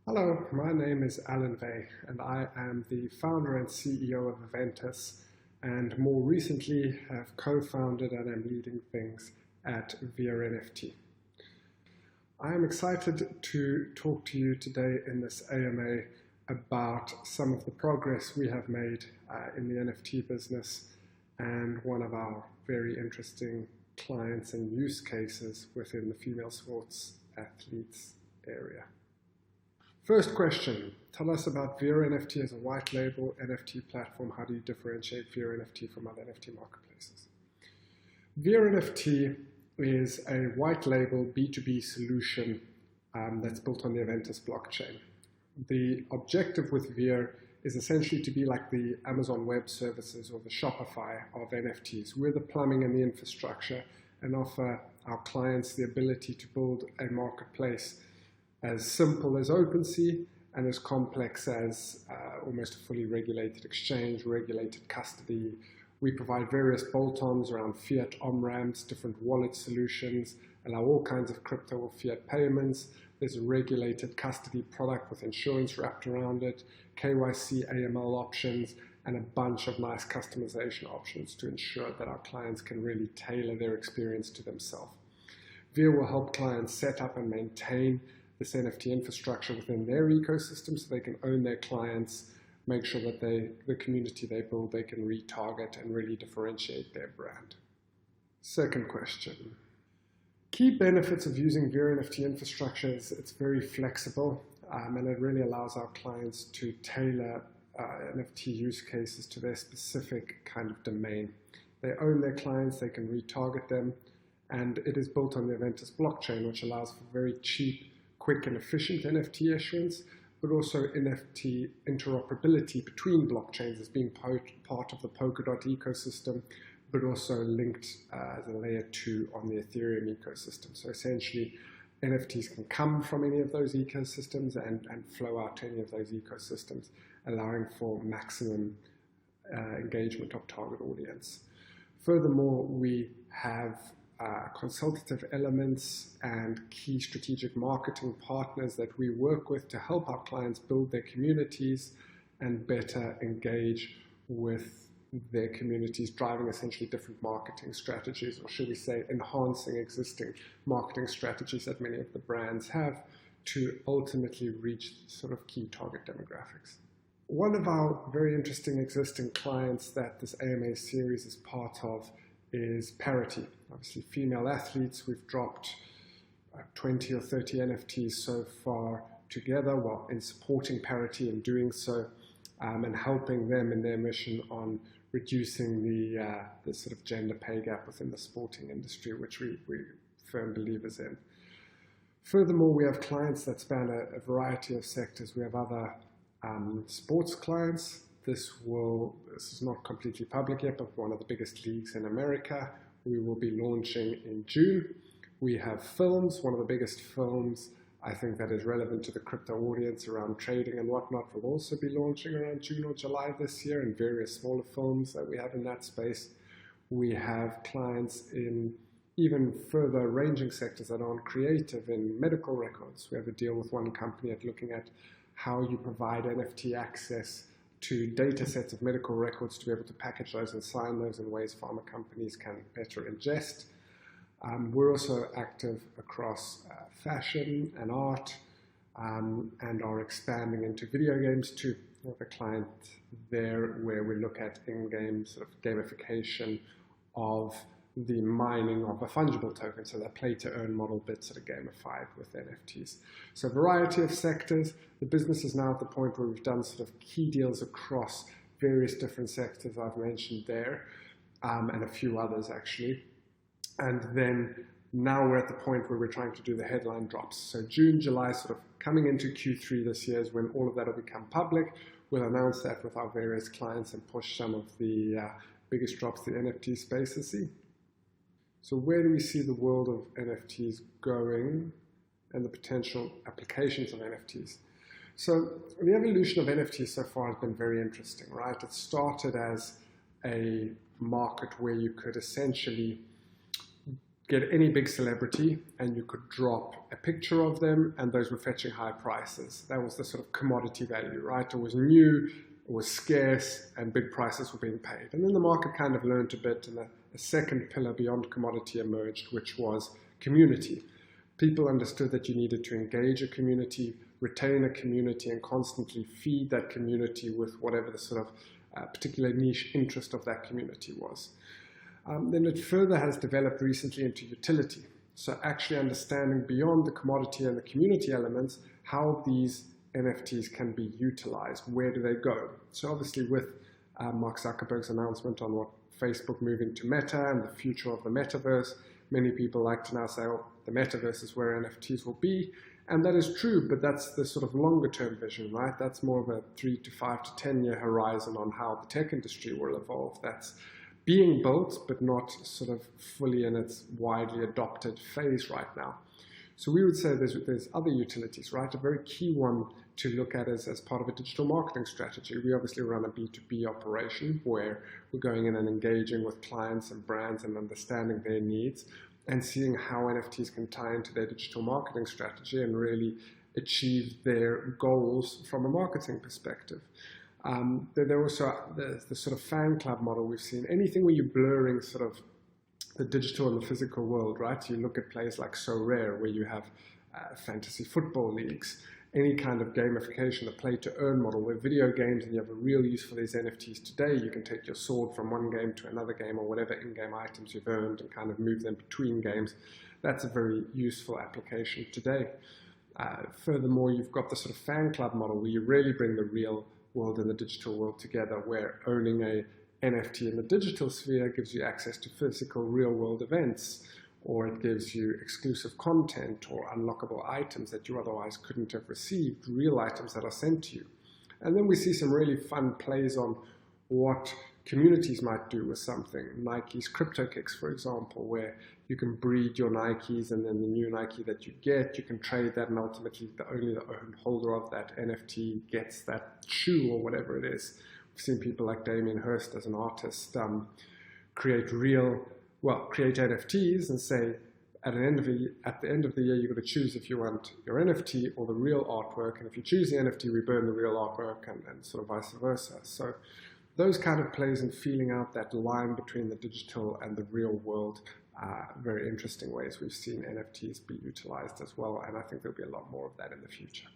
Hello, my name is Alan Vey, and I am the founder and CEO of Aventus, and more recently have co-founded and am leading things at VereNFT. I am excited to talk to you today in this AMA about some of the progress we have made in the NFT business and one of our very interesting clients and use cases within the female sports athletes area. First question, tell us about VereNFT as a white label NFT platform. How do you differentiate VereNFT from other NFT marketplaces? VereNFT is a white label B2B solution that's built on the Aventus blockchain. The objective with Vere is essentially to be like the Amazon Web Services or the Shopify of NFTs. We're the plumbing and the infrastructure and offer our clients the ability to build a marketplace as simple as OpenSea and as complex as almost a fully regulated exchange, regulated custody. We provide various bolt-ons around fiat on-ramps, different wallet solutions, allow all kinds of crypto or fiat payments. There's a regulated custody product with insurance wrapped around it, KYC, AML options, and a bunch of nice customization options to ensure that our clients can really tailor their experience to themselves. Vere will help clients set up and maintain this NFT infrastructure within their ecosystem so they can own their clients, make sure that the community they build, they can retarget and really differentiate their brand. Second question. Key benefits of using VereNFT infrastructure is it's very flexible and it really allows our clients to tailor NFT use cases to their specific kind of domain. They own their clients, they can retarget them, and it is built on the Aventus blockchain, which allows for very cheap, quick and efficient NFT issuance, but also NFT interoperability between blockchains as being part of the Polkadot ecosystem, but also linked as a layer 2 on the Ethereum ecosystem. So essentially, NFTs can come from any of those ecosystems and flow out to any of those ecosystems, allowing for maximum engagement of target audience. Furthermore, we have consultative elements and key strategic marketing partners that we work with to help our clients build their communities and better engage with their communities, driving essentially different marketing strategies, or should we say enhancing existing marketing strategies that many of the brands have to ultimately reach sort of key target demographics. One of our very interesting existing clients that this AMA series is part of is Parity. Obviously, female athletes, we've dropped 20 or 30 NFTs so far together while in supporting Parity and doing so and helping them in their mission on reducing the sort of gender pay gap within the sporting industry, which we firm believers in. Furthermore, we have clients that span a variety of sectors. We have other sports clients. This is not completely public yet, but one of the biggest leagues in America. We will be launching in June. We have films, one of the biggest films I think that is relevant to the crypto audience around trading and whatnot will also be launching around June or July this year, and various smaller films that we have in that space. We have clients in even further ranging sectors that aren't creative in medical records. We have a deal with one company at looking at how you provide NFT access to data sets of medical records to be able to package those and sign those in ways pharma companies can better ingest. We're also active across fashion and art and are expanding into video games too. We have a client there where we look at in-game sort of gamification of the mining of a fungible token, so that play-to-earn model bits that are gamified with NFTs. So a variety of sectors. The business is now at the point where we've done sort of key deals across various different sectors I've mentioned there, and a few others actually. And then now we're at the point where we're trying to do the headline drops. So June, July, sort of coming into Q3 this year is when all of that will become public. We'll announce that with our various clients and push some of the biggest drops the NFT space has seen. So where do we see the world of NFTs going and the potential applications of NFTs? So the evolution of NFTs so far has been very interesting, right? It started as a market where you could essentially get any big celebrity and you could drop a picture of them, and those were fetching high prices. That was the sort of commodity value, right? It was new, it was scarce, and big prices were being paid. And then the market kind of learned a bit, and a second pillar beyond commodity emerged, which was community. People understood that you needed to engage a community, retain a community, and constantly feed that community with whatever the sort of particular niche interest of that community was. Then it further has developed recently into utility. So actually understanding beyond the commodity and the community elements, how these NFTs can be utilized, where do they go? So obviously with Mark Zuckerberg's announcement on what Facebook moving to Meta and the future of the metaverse, many people like to now say, oh, the metaverse is where NFTs will be. And that is true, but that's the sort of longer term vision, right? That's more of a 3 to 5 to 10 year horizon on how the tech industry will evolve. That's being built, but not sort of fully in its widely adopted phase right now. So we would say there's other utilities, right? A very key one to look at is as part of a digital marketing strategy. We obviously run a B2B operation where we're going in and engaging with clients and brands and understanding their needs and seeing how NFTs can tie into their digital marketing strategy and really achieve their goals from a marketing perspective. There also the sort of fan club model we've seen. Anything where you're blurring sort of the digital and the physical world, right? You look at plays like So Rare, where you have fantasy football leagues, any kind of gamification, the play-to-earn model, where video games, and you have a real use for these NFTs today. You can take your sword from one game to another game or whatever in-game items you've earned and kind of move them between games. That's a very useful application today. Furthermore, you've got the sort of fan club model where you really bring the real world and the digital world together, where owning a NFT in the digital sphere gives you access to physical real-world events, or it gives you exclusive content or unlockable items that you otherwise couldn't have received, real items that are sent to you. And then we see some really fun plays on what communities might do with something. Nike's Crypto Kicks, for example, where you can breed your Nikes, and then the new Nike that you get, you can trade that, and ultimately only the holder of that NFT gets that shoe or whatever it is. We've seen people like Damien Hirst as an artist create NFTs and say at the end of the year you're going to choose if you want your NFT or the real artwork, and if you choose the NFT, we burn the real artwork, and sort of vice versa. So those kind of plays and feeling out that line between the digital and the real world are very interesting ways we've seen NFTs be utilized as well, and I think there'll be a lot more of that in the future.